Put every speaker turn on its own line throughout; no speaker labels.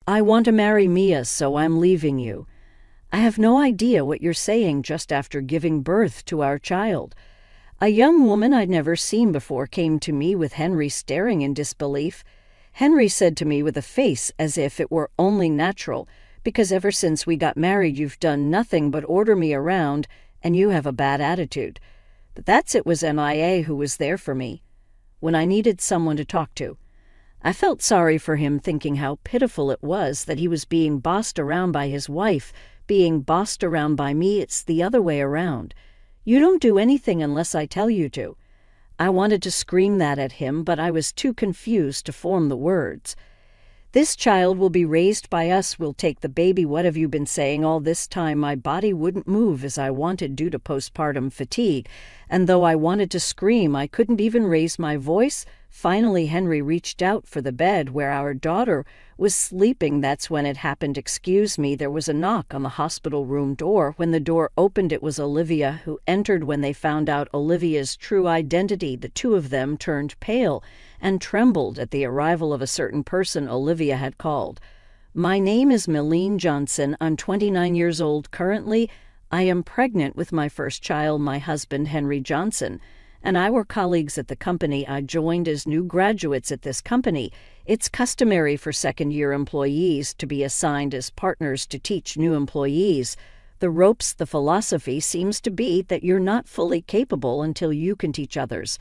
I want to marry Mia, so I'm leaving you. I have no idea what you're saying just after giving birth to our child. A young woman I'd never seen before came to me with Henry staring in disbelief. Henry said to me with a face as if it were only natural, because ever since we got married you've done nothing but order me around, and you have a bad attitude. But it was MIA who was there for me when I needed someone to talk to. I felt sorry for him, thinking how pitiful it was that he was being bossed around by his wife, being bossed around by me. It's the other way around. You don't do anything unless I tell you to. I wanted to scream that at him, but I was too confused to form the words. This child will be raised by us. We'll take the baby. What have you been saying all this time? My body wouldn't move as I wanted due to postpartum fatigue, and though I wanted to scream, I couldn't even raise my voice. Finally, Henry reached out for the bed where our daughter was sleeping. That's when it happened. Excuse me, there was a knock on the hospital room door. When the door opened, it was Olivia who entered. When they found out Olivia's true identity, the two of them turned pale and trembled at the arrival of a certain person Olivia had called. My name is Milene Johnson. I'm 29 years old currently. I am pregnant with my first child. My husband, Henry Johnson, and I were colleagues at the company. I joined as new graduates at this company. It's customary for second-year employees to be assigned as partners to teach new employees. The ropes, the philosophy seems to be that you're not fully capable until you can teach others.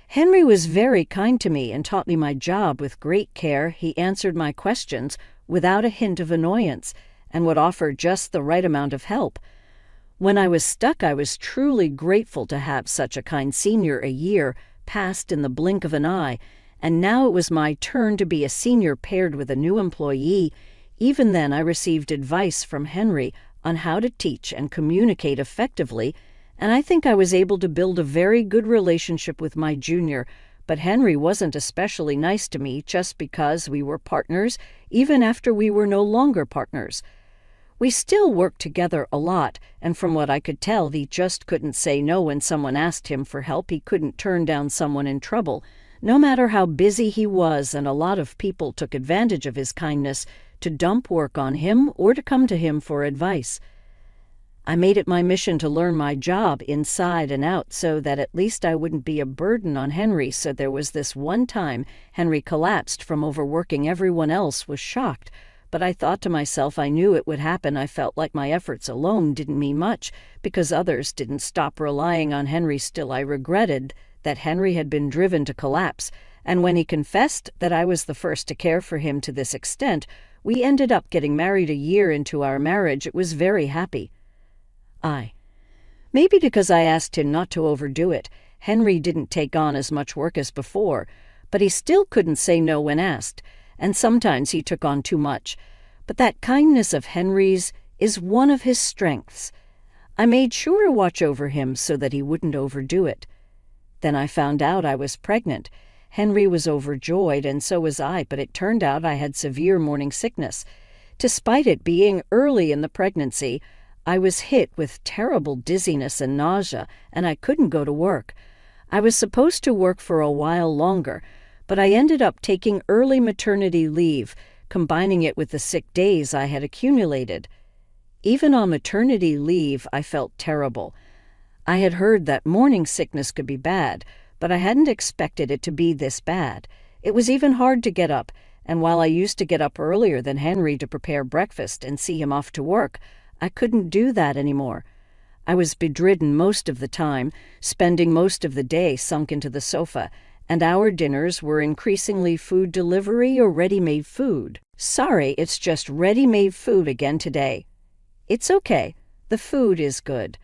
Henry was very kind to me and taught me my job with great care. He answered my questions without a hint of annoyance and would offer just the right amount of help. When I was stuck, I was truly grateful to have such a kind senior. A year passed in the blink of an eye, and now it was my turn to be a senior paired with a new employee. Even then, I received advice from Henry on how to teach and communicate effectively, and I think I was able to build a very good relationship with my junior. But Henry wasn't especially nice to me just because we were partners, even after we were no longer partners. We still worked together a lot, and from what I could tell, he just couldn't say no when someone asked him for help. He couldn't turn down someone in trouble, no matter how busy he was, and a lot of people took advantage of his kindness to dump work on him or to come to him for advice. I made it my mission to learn my job inside and out so that at least I wouldn't be a burden on Henry. So there was this one time Henry collapsed from overworking. Everyone else was shocked, but I thought to myself, I knew it would happen. I felt like my efforts alone didn't mean much because others didn't stop relying on Henry. Still, I regretted that Henry had been driven to collapse, and when he confessed that I was the first to care for him to this extent, we ended up getting married. A year into our marriage, it was very happy. Maybe because I asked him not to overdo it, Henry didn't take on as much work as before, but he still couldn't say no when asked, and sometimes he took on too much. But that kindness of Henry's is one of his strengths. I made sure to watch over him so that he wouldn't overdo it. Then I found out I was pregnant. Henry was overjoyed, and so was I, but it turned out I had severe morning sickness. Despite it being early in the pregnancy, I was hit with terrible dizziness and nausea, and I couldn't go to work. I was supposed to work for a while longer, but I ended up taking early maternity leave, combining it with the sick days I had accumulated. Even on maternity leave, I felt terrible. I had heard that morning sickness could be bad, but I hadn't expected it to be this bad. It was even hard to get up, and while I used to get up earlier than Henry to prepare breakfast and see him off to work, I couldn't do that anymore. I was bedridden most of the time, spending most of the day sunk into the sofa, and our dinners were increasingly food delivery or ready-made food. Sorry, it's just ready-made food again today. It's okay. The food is good.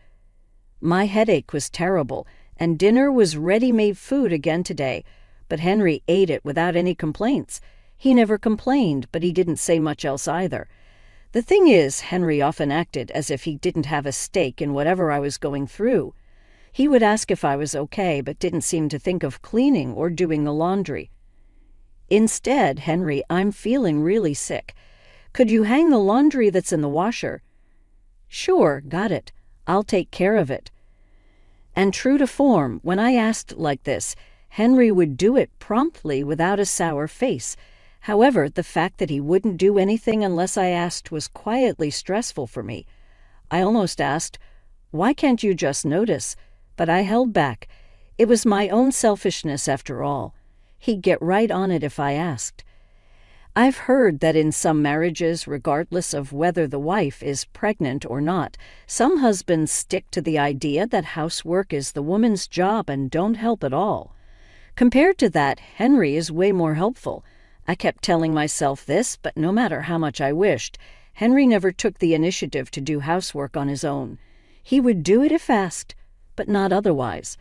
My headache was terrible, and dinner was ready-made food again today, but Henry ate it without any complaints. He never complained, but he didn't say much else either. The thing is, Henry often acted as if he didn't have a stake in whatever I was going through. He would ask if I was okay, but didn't seem to think of cleaning or doing the laundry. Instead, Henry, I'm feeling really sick. Could you hang the laundry that's in the washer? Sure, got it. I'll take care of it. And true to form, when I asked like this, Henry would do it promptly without a sour face. However, the fact that he wouldn't do anything unless I asked was quietly stressful for me. I almost asked, "Why can't you just notice?" But I held back. It was my own selfishness after all. He'd get right on it if I asked. I've heard that in some marriages, regardless of whether the wife is pregnant or not, some husbands stick to the idea that housework is the woman's job and don't help at all. Compared to that, Henry is way more helpful. I kept telling myself this, but no matter how much I wished, Henry never took the initiative to do housework on his own. He would do it if asked, but not otherwise.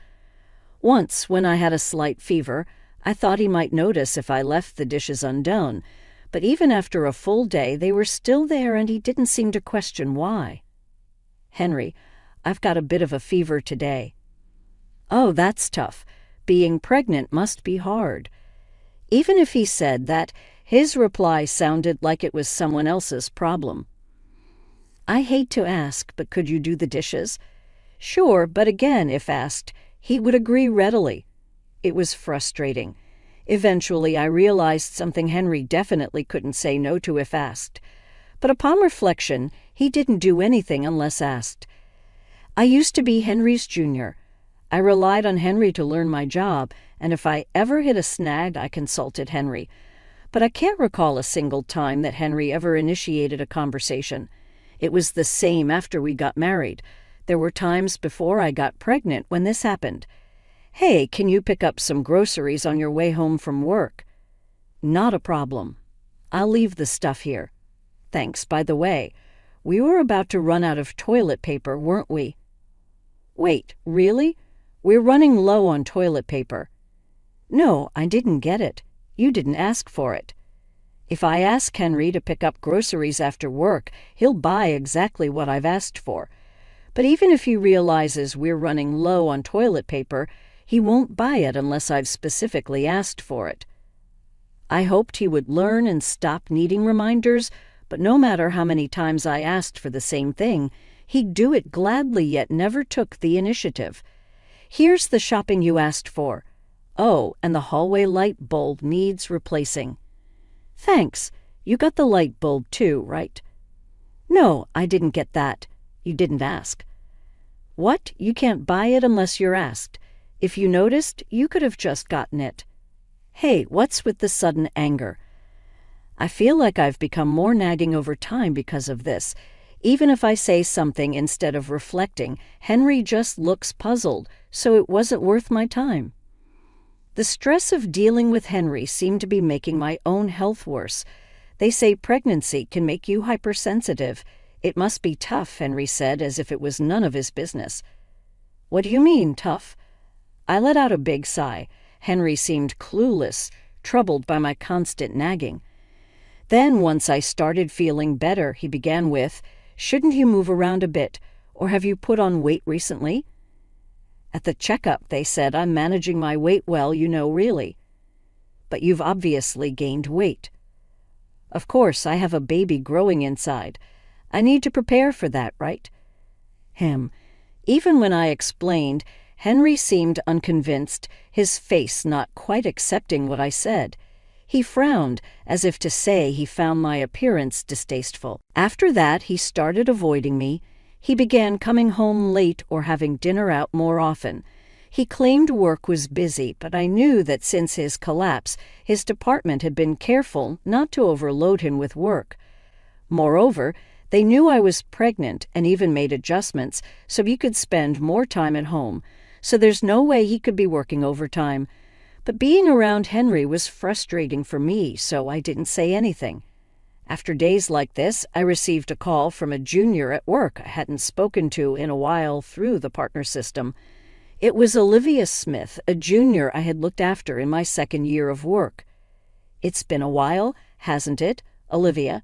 Once, when I had a slight fever, I thought he might notice if I left the dishes undone, but even after a full day they were still there and he didn't seem to question why. "Henry, I've got a bit of a fever today." "Oh, that's tough. Being pregnant must be hard." Even if he said that, his reply sounded like it was someone else's problem. "I hate to ask, but could you do the dishes?" Sure, but again, if asked, he would agree readily. It was frustrating. Eventually, I realized something Henry definitely couldn't say no to if asked. But upon reflection, he didn't do anything unless asked. I used to be Henry's junior. I relied on Henry to learn my job, and if I ever hit a snag, I consulted Henry. But I can't recall a single time that Henry ever initiated a conversation. It was the same after we got married. There were times before I got pregnant when this happened. "Hey, can you pick up some groceries on your way home from work?" "Not a problem. I'll leave the stuff here." "Thanks, by the way. We were about to run out of toilet paper, weren't we?" "Wait, really? We're running low on toilet paper." "No, I didn't get it. You didn't ask for it." If I ask Henry to pick up groceries after work, he'll buy exactly what I've asked for. But even if he realizes we're running low on toilet paper, he won't buy it unless I've specifically asked for it. I hoped he would learn and stop needing reminders, but no matter how many times I asked for the same thing, he'd do it gladly yet never took the initiative. "Here's the shopping you asked for." "Oh, and the hallway light bulb needs replacing." "Thanks. You got the light bulb too, right?" "No, I didn't get that. You didn't ask." "What? You can't buy it unless you're asked. If you noticed, you could have just gotten it." "Hey, what's with the sudden anger?" I feel like I've become more nagging over time because of this. Even if I say something instead of reflecting, Henry just looks puzzled, so it wasn't worth my time. The stress of dealing with Henry seemed to be making my own health worse. They say pregnancy can make you hypersensitive. It must be tough, Henry said, as if it was none of his business. "What do you mean, tough?" I let out a big sigh. Henry seemed clueless, troubled by my constant nagging. Then, once I started feeling better, he began with, "Shouldn't you move around a bit? Or have you put on weight recently?" "At the checkup, they said I'm managing my weight well, really." "But you've obviously gained weight." "Of course, I have a baby growing inside. I need to prepare for that, right?" Even when I explained, Henry seemed unconvinced, his face not quite accepting what I said. He frowned, as if to say he found my appearance distasteful. After that, he started avoiding me. He began coming home late or having dinner out more often. He claimed work was busy, but I knew that since his collapse, his department had been careful not to overload him with work. Moreover, they knew I was pregnant and even made adjustments so he could spend more time at home, so there's no way he could be working overtime. But being around Henry was frustrating for me, so I didn't say anything. After days like this, I received a call from a junior at work I hadn't spoken to in a while through the partner system. It was Olivia Smith, a junior I had looked after in my second year of work. "It's been a while, hasn't it, Olivia?"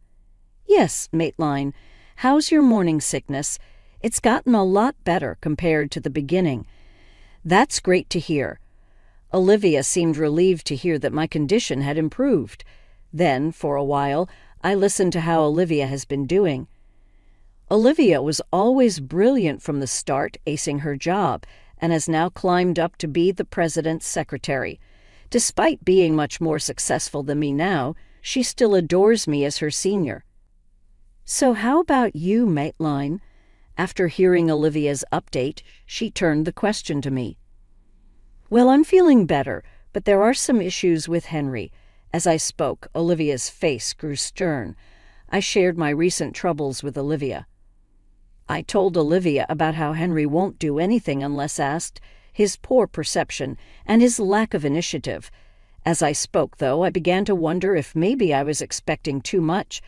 "Yes, Mateline. How's your morning sickness?" "It's gotten a lot better compared to the beginning." "That's great to hear." Olivia seemed relieved to hear that my condition had improved. Then, for a while, I listened to how Olivia has been doing. Olivia was always brilliant from the start, acing her job, and has now climbed up to be the president's secretary. Despite being much more successful than me now, She still adores me as her senior. So how about you, Maitline? After hearing Olivia's update, she turned the question to me. Well, I'm feeling better, but there are some issues with Henry. As I spoke, Olivia's face grew stern. I shared my recent troubles with Olivia. I told Olivia about how Henry won't do anything unless asked, his poor perception, and his lack of initiative. As I spoke, though, I began to wonder if maybe I was expecting too much.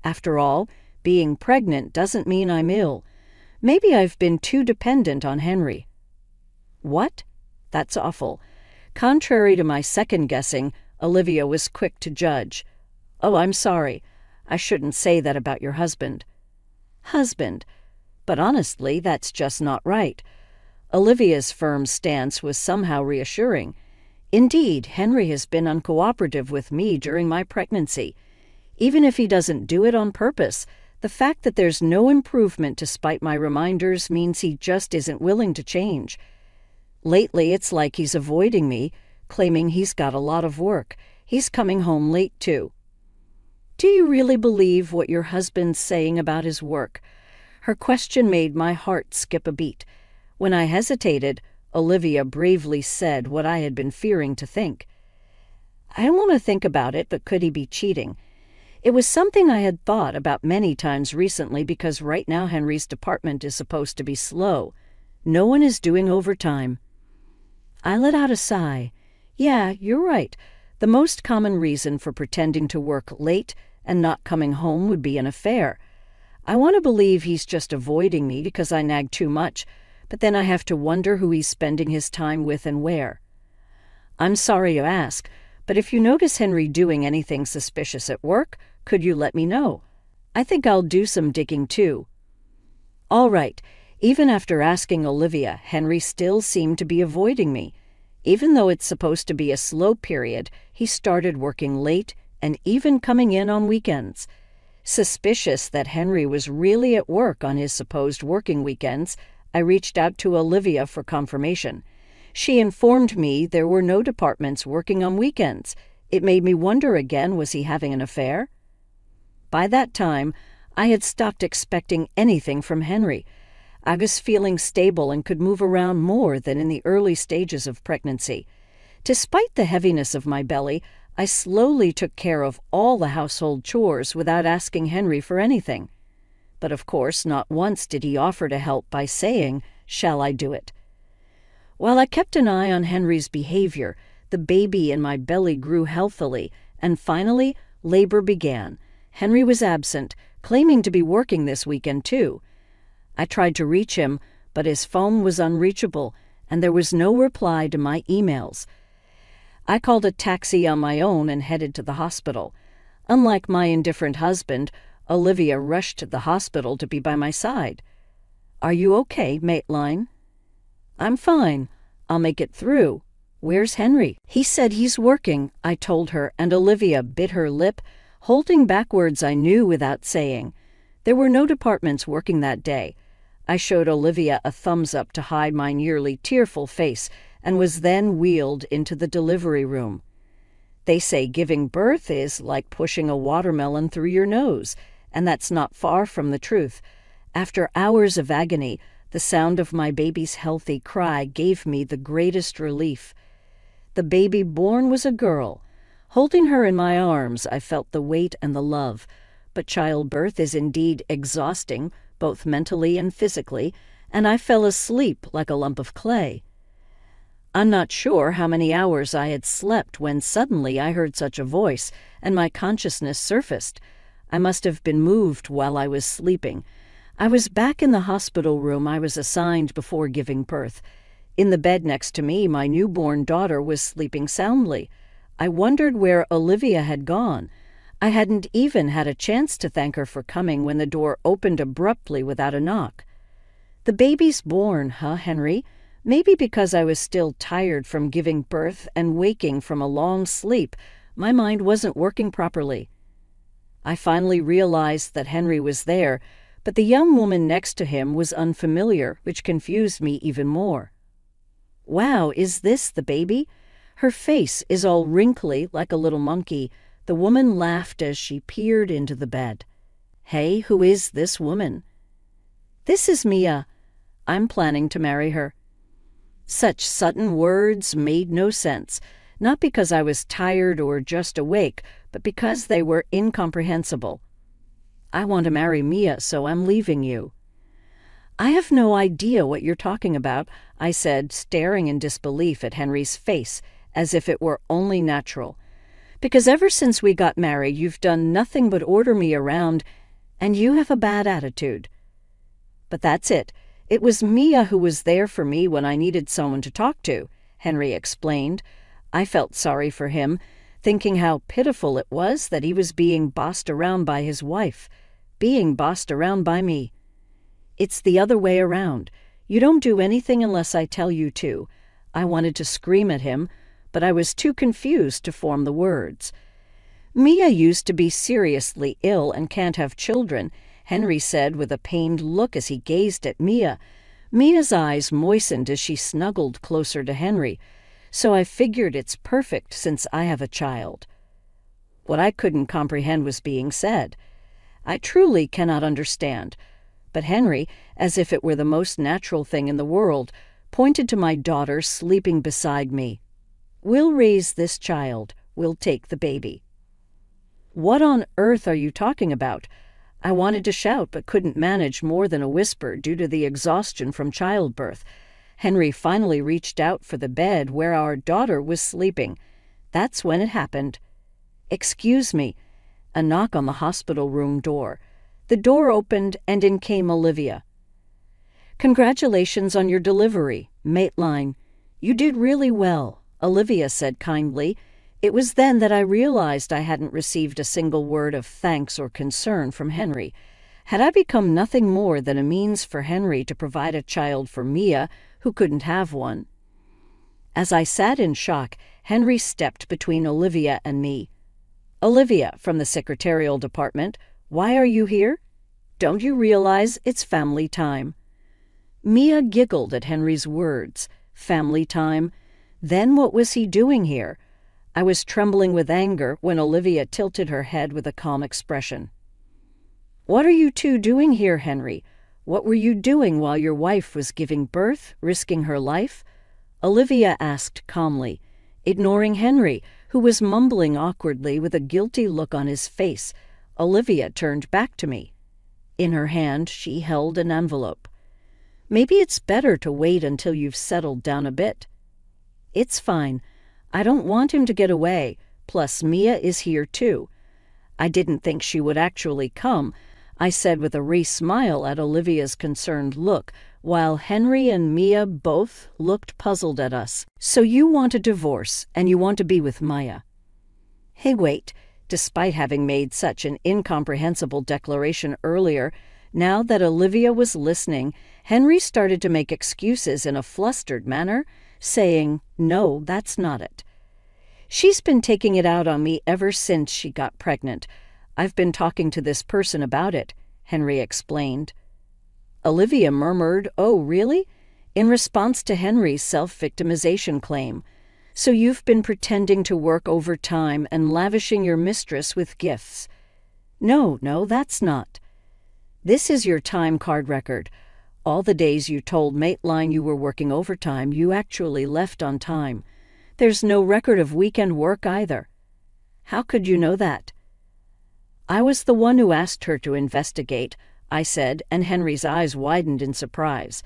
After all, being pregnant doesn't mean I'm ill. Maybe I've been too dependent on Henry. What? That's awful. Contrary to my second guessing, Olivia was quick to judge. Oh, I'm sorry. I shouldn't say that about your husband. Husband? But honestly, that's just not right. Olivia's firm stance was somehow reassuring. Indeed, Henry has been uncooperative with me during my pregnancy. Even if he doesn't do it on purpose, the fact that there's no improvement despite my reminders means he just isn't willing to change. Lately, it's like he's avoiding me, claiming he's got a lot of work. He's coming home late, too. Do you really believe what your husband's saying about his work? Her question made my heart skip a beat. When I hesitated, Olivia bravely said what I had been fearing to think. I don't want to think about it, but could he be cheating? It was something I had thought about many times recently because right now Henry's department is supposed to be slow. No one is doing overtime. I let out a sigh. Yeah, you're right. The most common reason for pretending to work late and not coming home would be an affair. I want to believe he's just avoiding me because I nag too much, but then I have to wonder who he's spending his time with and where. I'm sorry you ask, but if you notice Henry doing anything suspicious at work, could you let me know? I think I'll do some digging too. All right. Even after asking Olivia, Henry still seemed to be avoiding me. Even though it's supposed to be a slow period, he started working late and even coming in on weekends. Suspicious that Henry was really at work on his supposed working weekends, I reached out to Olivia for confirmation. She informed me there were no departments working on weekends. It made me wonder again, was he having an affair? By that time, I had stopped expecting anything from Henry. I was feeling stable and could move around more than in the early stages of pregnancy. Despite the heaviness of my belly, I slowly took care of all the household chores without asking Henry for anything. But of course, not once did he offer to help by saying, "Shall I do it?" While I kept an eye on Henry's behavior, the baby in my belly grew healthily, and finally, labor began. Henry was absent, claiming to be working this weekend too. I tried to reach him, but his phone was unreachable, and there was no reply to my emails. I called a taxi on my own and headed to the hospital. Unlike my indifferent husband, Olivia rushed to the hospital to be by my side. "Are you okay, Maitline?" "I'm fine. I'll make it through. Where's Henry?" "He said he's working," I told her, and Olivia bit her lip, holding back words I knew without saying. There were no departments working that day. I showed Olivia a thumbs up to hide my nearly tearful face and was then wheeled into the delivery room. They say giving birth is like pushing a watermelon through your nose, and that's not far from the truth. After hours of agony, the sound of my baby's healthy cry gave me the greatest relief. The baby born was a girl. Holding her in my arms, I felt the weight and the love. But childbirth is indeed exhausting, both mentally and physically, and I fell asleep like a lump of clay. I'm not sure how many hours I had slept when suddenly I heard such a voice, and my consciousness surfaced. I must have been moved while I was sleeping. I was back in the hospital room I was assigned before giving birth. In the bed next to me, my newborn daughter was sleeping soundly. I wondered where Olivia had gone. I hadn't even had a chance to thank her for coming when the door opened abruptly without a knock. "The baby's born, huh, Henry?" Maybe because I was still tired from giving birth and waking from a long sleep, my mind wasn't working properly. I finally realized that Henry was there, but the young woman next to him was unfamiliar, which confused me even more. "Wow, is this the baby?" Her face is all wrinkly like a little monkey, The woman laughed as she peered into the bed. "Hey, who is this woman?" "This is Mia. I'm planning to marry her." Such sudden words made no sense, not because I was tired or just awake, but because they were incomprehensible. "I want to marry Mia, so I'm leaving you." "I have no idea what you're talking about," I said, staring in disbelief at Henry's face, as if it were only natural. "Because ever since we got married, you've done nothing but order me around, and you have a bad attitude." "But that's it. It was Mia who was there for me when I needed someone to talk to," Henry explained. I felt sorry for him, thinking how pitiful it was that he was being bossed around by his wife, being bossed around by me. "It's the other way around. You don't do anything unless I tell you to." I wanted to scream at him, but I was too confused to form the words. "Mia used to be seriously ill and can't have children," Henry said with a pained look as he gazed at Mia. Mia's eyes moistened as she snuggled closer to Henry. "So I figured it's perfect since I have a child." What I couldn't comprehend was being said. I truly cannot understand. But Henry, as if it were the most natural thing in the world, pointed to my daughter sleeping beside me. "We'll raise this child. We'll take the baby." "What on earth are you talking about?" I wanted to shout but couldn't manage more than a whisper due to the exhaustion from childbirth. Henry finally reached out for the bed where our daughter was sleeping. That's when it happened. "Excuse me." A knock on the hospital room door. The door opened and in came Olivia. "Congratulations on your delivery, Maitline. You did really well," Olivia said kindly. It was then that I realized I hadn't received a single word of thanks or concern from Henry. Had I become nothing more than a means for Henry to provide a child for Mia, who couldn't have one? As I sat in shock, Henry stepped between Olivia and me. "Olivia, from the secretarial department, why are you here? Don't you realize it's family time?" Mia giggled at Henry's words. Family time? Then what was he doing here? I was trembling with anger when Olivia tilted her head with a calm expression. "What are you two doing here, Henry? What were you doing while your wife was giving birth, risking her life?" Olivia asked calmly, ignoring Henry, who was mumbling awkwardly with a guilty look on his face. Olivia turned back to me. In her hand, she held an envelope. "Maybe it's better to wait until you've settled down a bit." "It's fine. I don't want him to get away. Plus, Mia is here too." I didn't think she would actually come, I said with a wry smile at Olivia's concerned look, while Henry and Mia both looked puzzled at us. "So you want a divorce, and you want to be with Maya." Hey, wait. Despite having made such an incomprehensible declaration earlier, now that Olivia was listening, Henry started to make excuses in a flustered manner, saying, "No, that's not it. She's been taking it out on me ever since she got pregnant. I've been talking to this person about it," Henry explained. Olivia murmured, "Oh, really?" in response to Henry's self-victimization claim. "So you've been pretending to work overtime and lavishing your mistress with gifts." No, that's not. This is your time card record. All the days you told Maitline you were working overtime, you actually left on time. There's no record of weekend work either." "How could you know that?" "I was the one who asked her to investigate," I said, and Henry's eyes widened in surprise.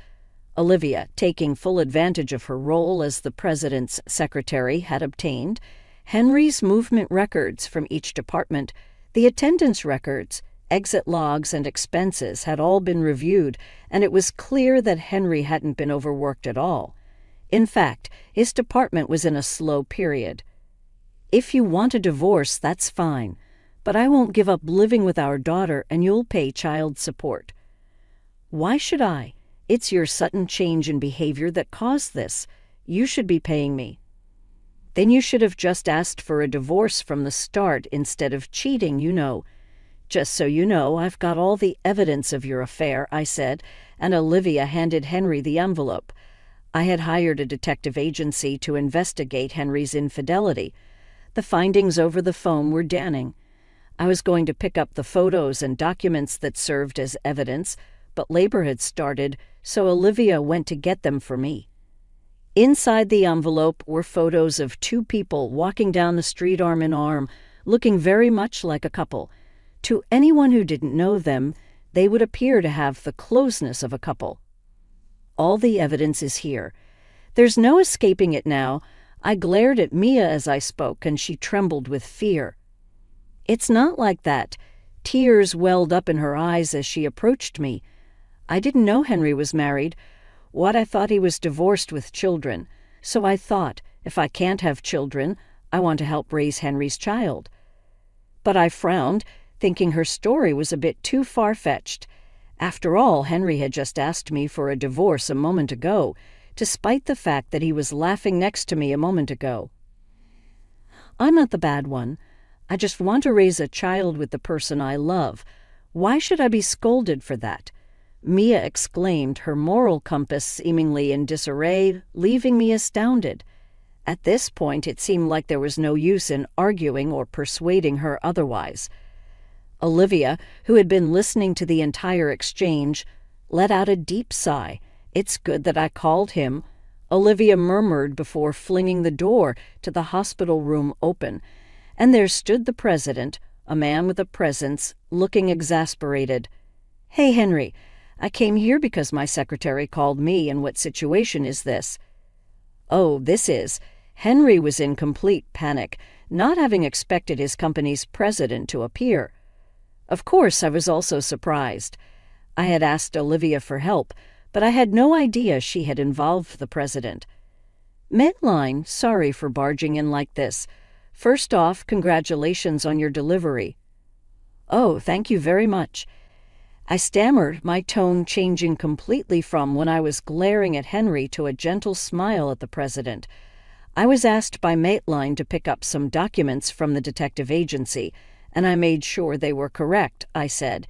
Olivia, taking full advantage of her role as the president's secretary, had obtained Henry's movement records from each department. The attendance records, exit logs, and expenses had all been reviewed, and it was clear that Henry hadn't been overworked at all. In fact, his department was in a slow period. "If you want a divorce, that's fine, but I won't give up living with our daughter, and you'll pay child support." "Why should I? It's your sudden change in behavior that caused this. You should be paying me." "Then you should have just asked for a divorce from the start instead of cheating, you know." "Just so you know, I've got all the evidence of your affair," I said, and Olivia handed Henry the envelope. I had hired a detective agency to investigate Henry's infidelity. The findings over the phone were damning. I was going to pick up the photos and documents that served as evidence, but labor had started, so Olivia went to get them for me. Inside the envelope were photos of two people walking down the street arm in arm, looking very much like a couple. To anyone who didn't know them, they would appear to have the closeness of a couple. All the evidence is here. There's no escaping it now. I glared at Mia as I spoke, and she trembled with fear. It's not like that. Tears welled up in her eyes as she approached me. I didn't know Henry was married. I thought he was divorced with children. So I thought, if I can't have children, I want to help raise Henry's child. But I frowned, thinking her story was a bit too far-fetched. After all, Henry had just asked me for a divorce a moment ago, despite the fact that he was laughing next to me a moment ago. I'm not the bad one. I just want to raise a child with the person I love. Why should I be scolded for that? Mia exclaimed, her moral compass seemingly in disarray, leaving me astounded. At this point, it seemed like there was no use in arguing or persuading her otherwise. Olivia, who had been listening to the entire exchange, let out a deep sigh. "It's good that I called him," Olivia murmured before flinging the door to the hospital room open. And there stood the president, a man with a presence, looking exasperated. "Hey, Henry, I came here because my secretary called me, and what situation is this?" Oh, this is. Henry was in complete panic, not having expected his company's president to appear. Of course, I was also surprised. I had asked Olivia for help, but I had no idea she had involved the president. "Maitline, sorry for barging in like this. First off, congratulations on your delivery." "Oh, thank you very much." I stammered, my tone changing completely from when I was glaring at Henry to a gentle smile at the president. I was asked by Maitline to pick up some documents from the detective agency, and I made sure they were correct, I said.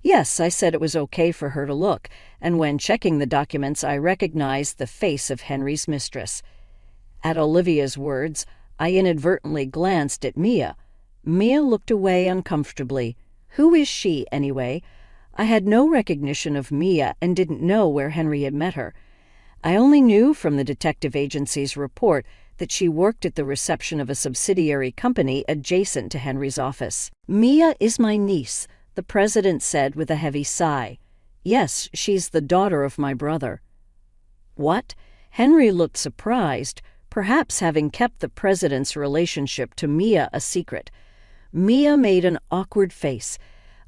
Yes, I said it was okay for her to look, and when checking the documents I recognized the face of Henry's mistress. At Olivia's words, I inadvertently glanced at Mia. Mia looked away uncomfortably. Who is she, anyway? I had no recognition of Mia and didn't know where Henry had met her. I only knew from the detective agency's report that she worked at the reception of a subsidiary company adjacent to Henry's office. "Mia is my niece," the president said with a heavy sigh. "Yes, she's the daughter of my brother." What? Henry looked surprised, perhaps having kept the president's relationship to Mia a secret. Mia made an awkward face.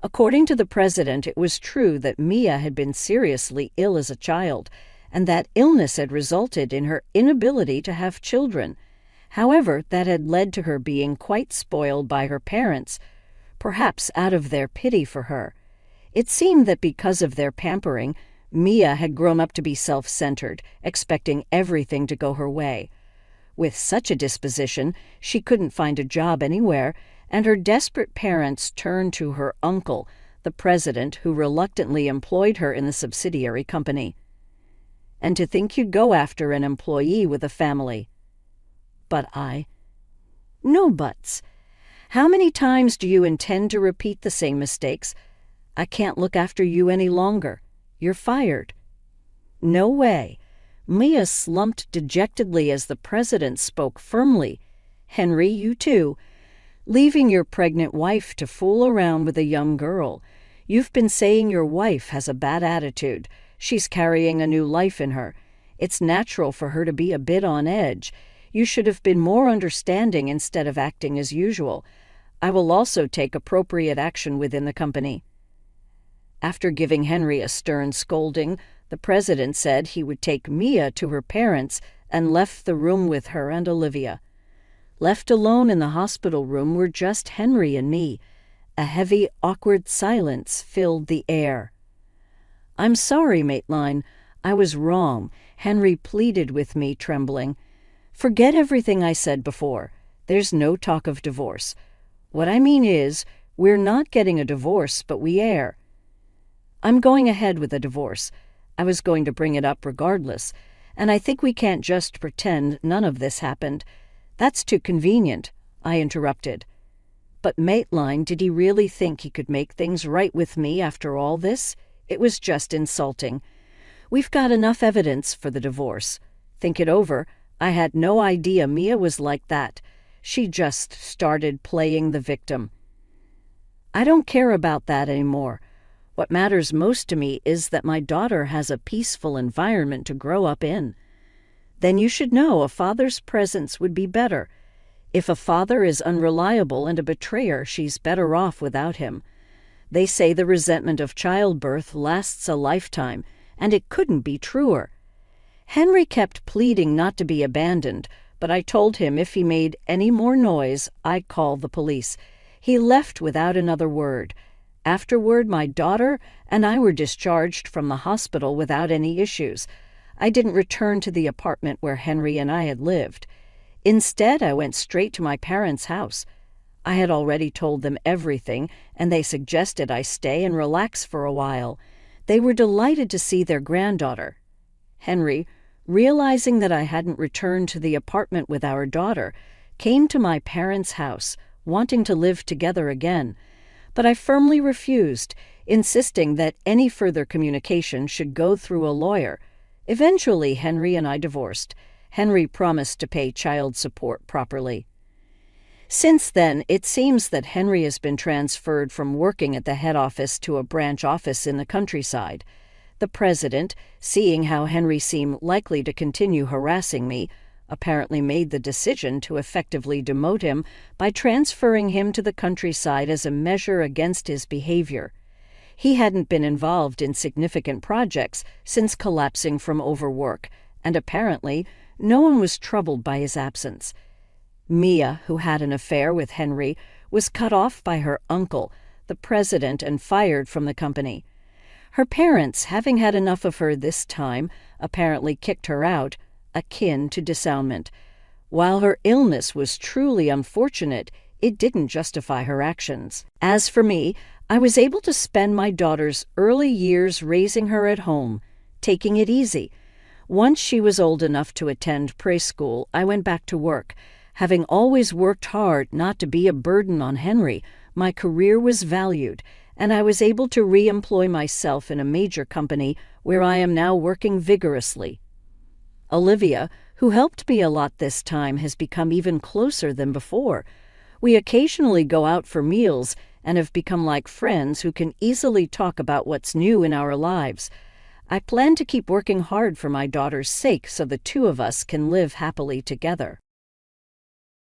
According to the president, it was true that Mia had been seriously ill as a child, and that illness had resulted in her inability to have children. However, that had led to her being quite spoiled by her parents, perhaps out of their pity for her. It seemed that because of their pampering, Mia had grown up to be self-centered, expecting everything to go her way. With such a disposition, she couldn't find a job anywhere, and her desperate parents turned to her uncle, the president, who reluctantly employed her in the subsidiary company. And to think you'd go after an employee with a family. But No buts. How many times do you intend to repeat the same mistakes? I can't look after you any longer. You're fired. No way. Mia slumped dejectedly as the president spoke firmly. Henry, you too. Leaving your pregnant wife to fool around with a young girl. You've been saying your wife has a bad attitude. She's carrying a new life in her. It's natural for her to be a bit on edge. You should have been more understanding instead of acting as usual. I will also take appropriate action within the company. After giving Henry a stern scolding, the president said he would take Mia to her parents and left the room with her and Olivia. Left alone in the hospital room were just Henry and me. A heavy, awkward silence filled the air. "I'm sorry, Maitline. I was wrong," Henry pleaded with me, trembling. "Forget everything I said before. There's no talk of divorce. What I mean is, we're not getting a divorce, but we are. I'm going ahead with a divorce. I was going to bring it up regardless, and I think we can't just pretend none of this happened. That's too convenient. I interrupted. But Maitline, did he really think he could make things right with me after all this? It was just insulting. We've got enough evidence for the divorce. Think it over. I had no idea Mia was like that. She just started playing the victim. I don't care about that anymore. What matters most to me is that my daughter has a peaceful environment to grow up in. Then you should know a father's presence would be better. If a father is unreliable and a betrayer, she's better off without him. They say the resentment of childbirth lasts a lifetime, and it couldn't be truer. Henry kept pleading not to be abandoned, but I told him if he made any more noise, I'd call the police. He left without another word. Afterward, my daughter and I were discharged from the hospital without any issues. I didn't return to the apartment where Henry and I had lived. Instead, I went straight to my parents' house. I had already told them everything, and they suggested I stay and relax for a while. They were delighted to see their granddaughter. Henry, realizing that I hadn't returned to the apartment with our daughter, came to my parents' house, wanting to live together again. But I firmly refused, insisting that any further communication should go through a lawyer. Eventually, Henry and I divorced. Henry promised to pay child support properly. Since then, it seems that Henry has been transferred from working at the head office to a branch office in the countryside. The president, seeing how Henry seemed likely to continue harassing me, apparently made the decision to effectively demote him by transferring him to the countryside as a measure against his behavior. He hadn't been involved in significant projects since collapsing from overwork, and apparently no one was troubled by his absence. Mia, who had an affair with Henry, was cut off by her uncle, the president, and fired from the company. Her parents, having had enough of her this time, apparently kicked her out, akin to disownment. While her illness was truly unfortunate, it didn't justify her actions. As for me, I was able to spend my daughter's early years raising her at home, taking it easy. Once she was old enough to attend preschool, I went back to work. Having always worked hard not to be a burden on Henry, my career was valued, and I was able to re-employ myself in a major company where I am now working vigorously. Olivia, who helped me a lot this time, has become even closer than before. We occasionally go out for meals and have become like friends who can easily talk about what's new in our lives. I plan to keep working hard for my daughter's sake so the two of us can live happily together.